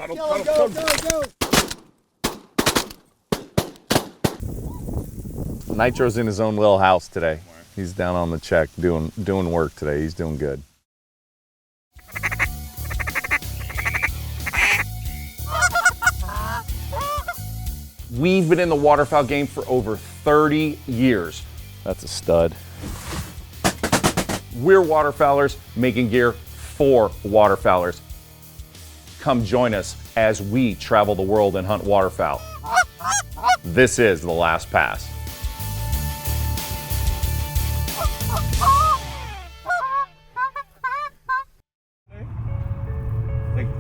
Go. Nitro's in his own little house today. He's down on the check doing work today. He's doing good. We've been in the waterfowl game for over 30 years. That's a stud. We're waterfowlers making gear for waterfowlers. Come join us as we travel the world and hunt waterfowl. This is The Last Pass.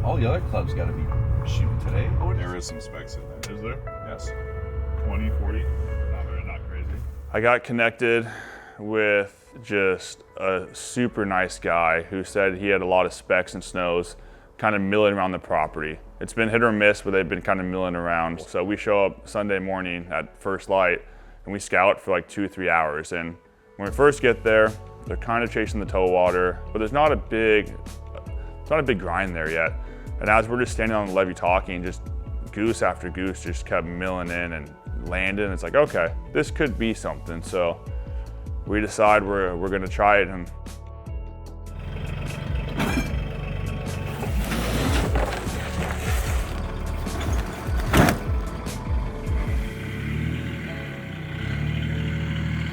All the other clubs got to be shooting today. Oh, there is some specs in there. Is there? Yes. 20, 40. Not crazy. I got connected with just a super nice guy who said he had a lot of specs and snows kind of milling around the property. It's been hit or miss, but they've been kind of milling around. So we show up Sunday morning at first light and we scout for like 2-3 hours. And when we first get there, they're kind of chasing the tow water, but it's not a big grind there yet. And as we're just standing on the levee talking, just goose after goose just kept milling in and landing. It's like, okay, this could be something. So we decide we're gonna try it. And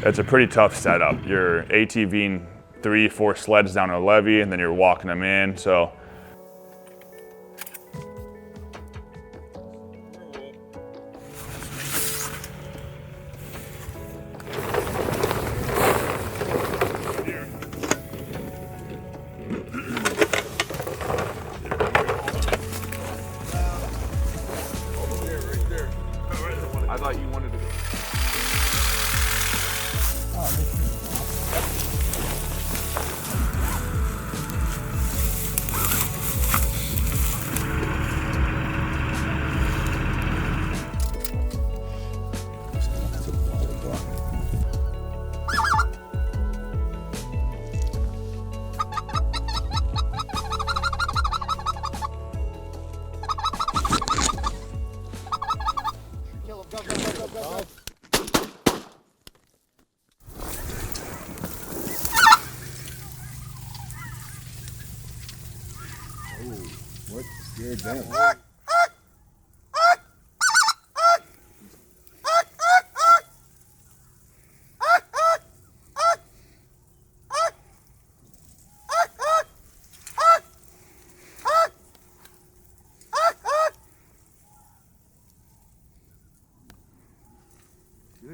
it's a pretty tough setup. You're ATVing 3-4 sleds down a levee and then you're walking them in. So I thought you wanted to go. What scared them?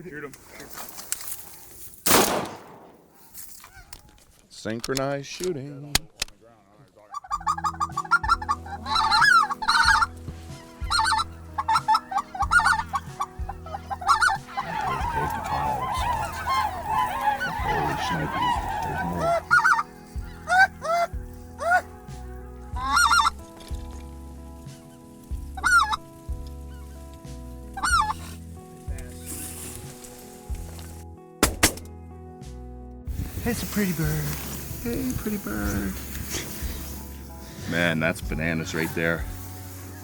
Shoot him. Synchronized shooting. It's a pretty bird. Hey, pretty bird. Man, that's bananas right there.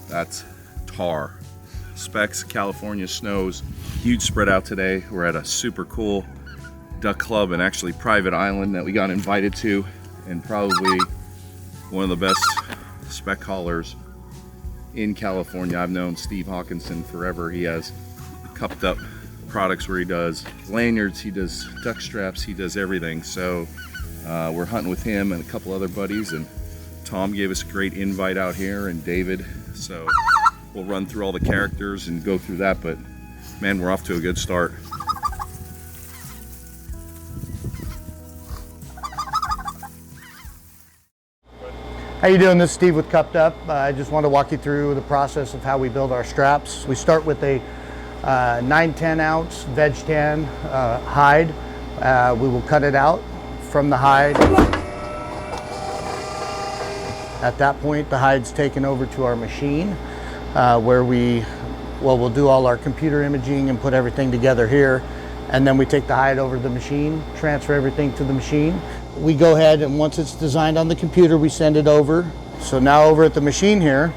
That's tar. Specks, California snows. Huge spread out today. We're at a super cool duck club and actually private island that we got invited to, and probably one of the best speck haulers in California. I've known Steve Hawkinson forever. He has Kupt Up products where he does lanyards, he does duck straps, he does everything. So we're hunting with him and a couple other buddies, and Tom gave us a great invite out here, and David. So we'll run through all the characters and go through that, but man, we're off to a good start. How you doing? This is Steve with Kupt Up. I just want to walk you through the process of how we build our straps. We start with a 9/10 ounce veg tan hide. We will cut it out from the hide. At that point, the hide's taken over to our machine where we'll do all our computer imaging and put everything together here. And then we take the hide over to the machine, transfer everything to the machine. We go ahead and once it's designed on the computer, we send it over. So now over at the machine here,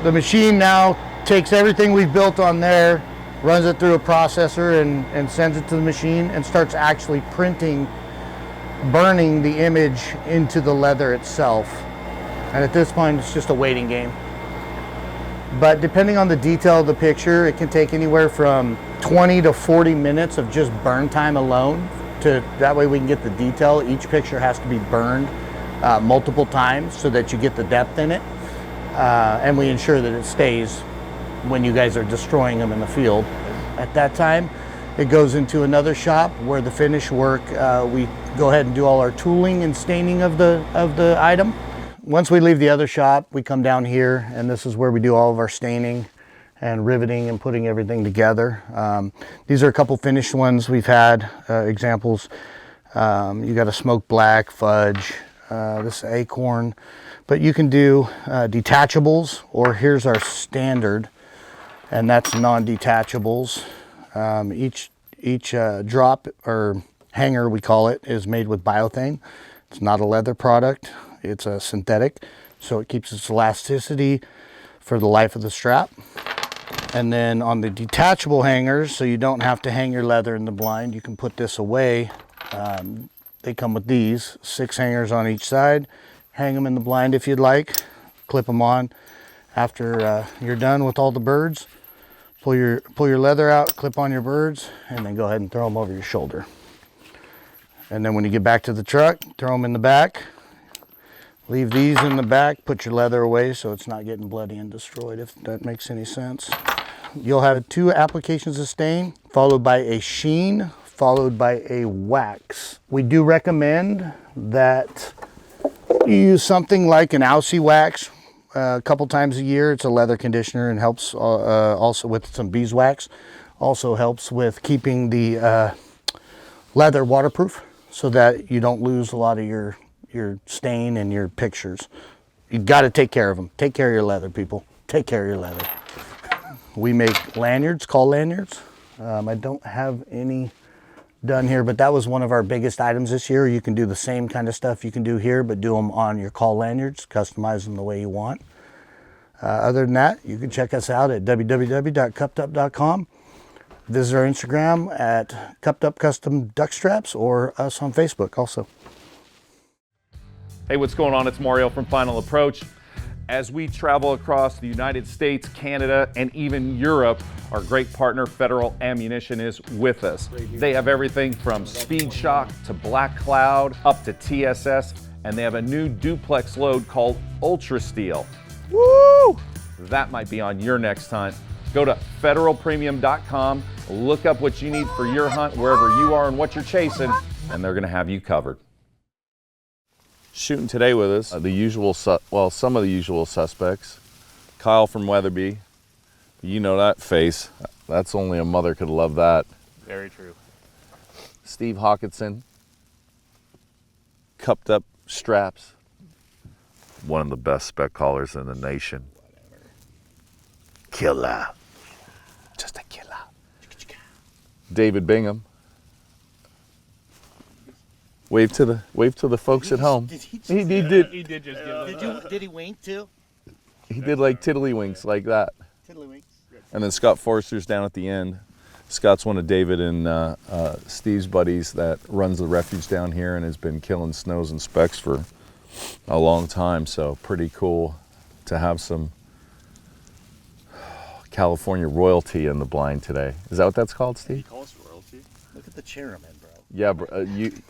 The machine now takes everything we've built on there, runs it through a processor and sends it to the machine and starts actually printing, burning the image into the leather itself. And at this point, it's just a waiting game. But depending on the detail of the picture, it can take anywhere from 20 to 40 minutes of just burn time alone. That way we can get the detail. Each picture has to be burned multiple times so that you get the depth in it. And we ensure that it stays when you guys are destroying them in the field. At that time, it goes into another shop where the finished work, we go ahead and do all our tooling and staining of the item. Once we leave the other shop, we come down here, and this is where we do all of our staining and riveting and putting everything together. These are a couple finished ones we've had, examples. You got a smoked black, fudge, this acorn, but you can do detachables, or here's our standard, and that's non-detachables. Each drop or hanger, we call it, is made with biothane. It's not a leather product, it's a synthetic, so it keeps its elasticity for the life of the strap. And then on the detachable hangers, so you don't have to hang your leather in the blind, you can put this away. They come with these 6 hangers on each side. Hang them in the blind if you'd like, clip them on. After you're done with all the birds, pull your leather out, clip on your birds, and then go ahead and throw them over your shoulder. And then when you get back to the truck, throw them in the back. Leave these in the back, put your leather away so it's not getting bloody and destroyed, if that makes any sense. You'll have 2 applications of stain, followed by a sheen, followed by a wax. We do recommend that you use something like an Aussie wax a couple times a year. It's a leather conditioner and helps also with some beeswax. Also helps with keeping the leather waterproof so that you don't lose a lot of your stain and your pictures. You got to take care of them. Take care of your leather, people. Take care of your leather. We make lanyards, call lanyards. I don't have any done here, but that was one of our biggest items this year. You can do the same kind of stuff you can do here, but do them on your call lanyards, customize them the way you want. Other than that, you can check us out at www.kuptup.com. Visit our Instagram at Kupt Up Custom Duck Straps, or us on Facebook also. Hey, what's going on? It's Mario from Final Approach. As we travel across the United States, Canada, and even Europe, our great partner, Federal Ammunition, is with us. They have everything from Speed Shock to Black Cloud up to TSS, and they have a new duplex load called Ultra Steel. Woo! That might be on your next hunt. Go to federalpremium.com, look up what you need for your hunt wherever you are and what you're chasing, and they're gonna have you covered. Shooting today with us, some of the usual suspects. Kyle from Weatherby, you know that face. That's only a mother could love that. Very true. Steve Hawkinson, Kupt Up Straps. One of the best spec callers in the nation. Killer. Just a killer. David Bingham. Wave to the folks at home. He did just give Did he wink too? He did like tiddlywinks like that. Tiddlywinks. And then Scott Forster's down at the end. Scott's one of David and Steve's buddies that runs the refuge down here and has been killing snows and specks for a long time. So pretty cool to have some California royalty in the blind today. Is that what that's called, Steve? He calls royalty. Look at the chair I'm in, bro. Yeah,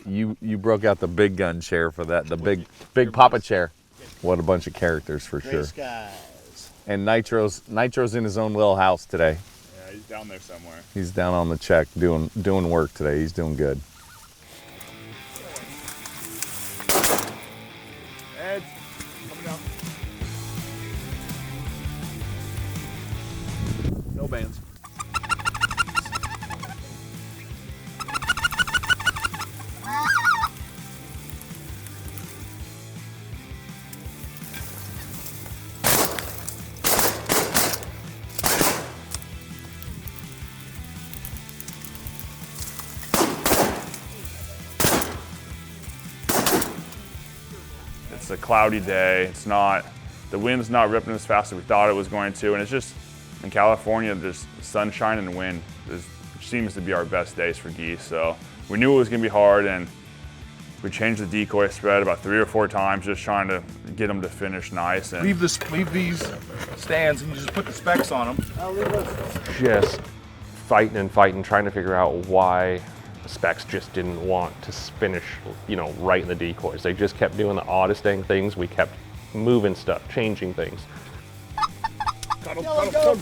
you broke out the big gun chair for that, the big Papa chair. What a bunch of characters for sure. Skies. And Nitro's in his own little house today. Yeah, he's down there somewhere. He's down on the check doing work today. He's doing good. Ed, coming down. No bands. It's a cloudy day. It's not the wind's not ripping as fast as we thought it was going to, and it's just, in California, just sunshine and wind seems to be our best days for geese. So we knew it was gonna be hard, and we changed the decoy spread about 3 or 4 times, just trying to get them to finish nice. And Leave these stands and you just put the Specks on them. Just fighting, trying to figure out why the Specks just didn't want to finish, right in the decoys. They just kept doing the oddest dang things. We kept moving stuff, changing things. Go.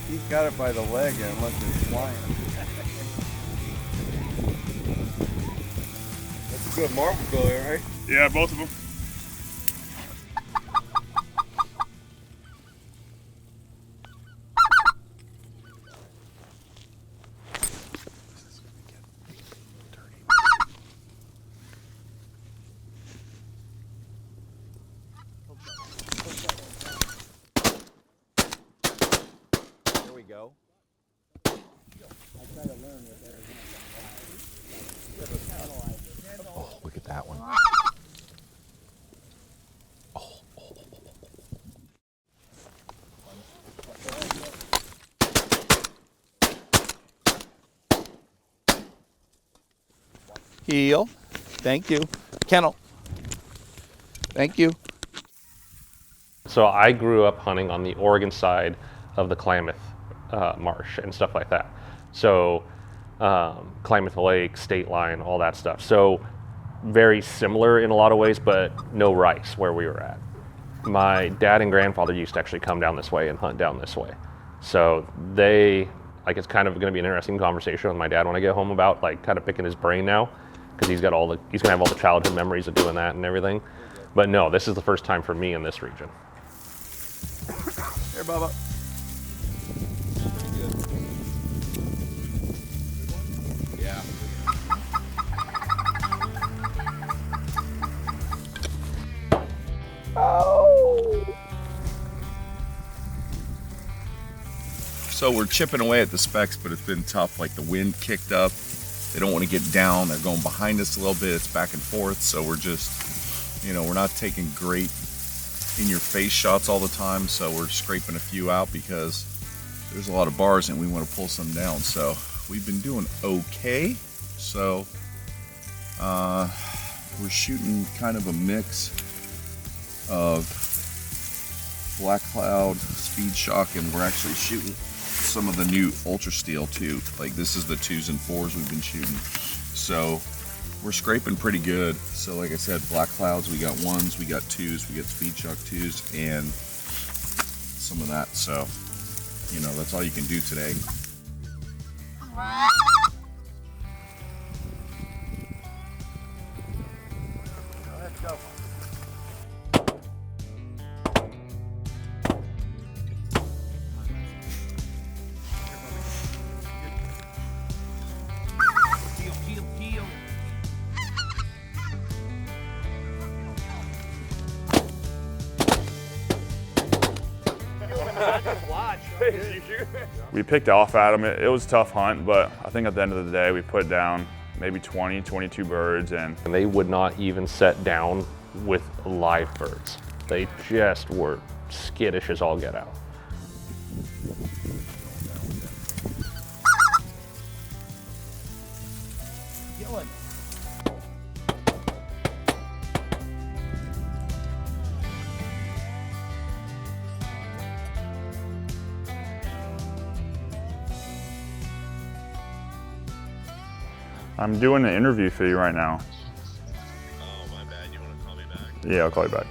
He's got it by the leg and unless it's flying. That's a good marble go there, right? yeah, both of them. There we go. Oh, look at that one. Heel. Thank you. Kennel. Thank you. So I grew up hunting on the Oregon side of the Klamath Marsh and stuff like that. So Klamath Lake, State Line, all that stuff. So very similar in a lot of ways, but no rice where we were at. My dad and grandfather used to actually come down this way and hunt down this way. So it's kind of going to be an interesting conversation with my dad when I get home about kind of picking his brain now, because he's going to have all the childhood memories of doing that and everything. But no, this is the first time for me in this region. Here, Bubba. Yeah. So we're chipping away at the Specks, but it's been tough. Like the wind kicked up. They don't want to get down. They're going behind us a little bit. It's back and forth. So we're just, we're not taking great in-your-face shots all the time. So we're scraping a few out because there's a lot of bars and we want to pull some down. So we've been doing okay. So we're shooting kind of a mix of black cloud, speed shock, and we're actually shooting some of the new ultra steel too. Like this is the 2s and 4s we've been shooting. So we're scraping pretty good. So like I said, black clouds, we got 1s, we got 2s, we got speed shock 2s, and some of that. So, that's all you can do today. Let's go. We picked off at them. It was a tough hunt, but I think at the end of the day, we put down maybe 20, 22 birds. And they would not even set down with live birds. They just were skittish as all get out. I'm doing an interview for you right now. Oh, my bad. You want to call me back? Yeah, I'll call you back.